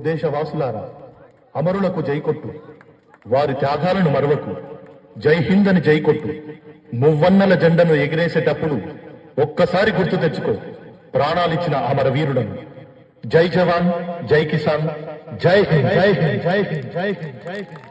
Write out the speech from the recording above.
దేశవాసులారా, అమరులకు జైకొట్టు, వారి త్యాగాలను మరవకు. జై హింద్ అని జైకొట్టు. మువ్వన్నెల జెండను ఎగిరేసేటప్పుడు ఒక్కసారి గుర్తు తెచ్చుకో ప్రాణాలిచ్చిన అమరవీరులను. జై జవాన్, జై కిసాన్, జై హింద్, జై హింద్, జై హింద్, జై హింద్, జై హింద్.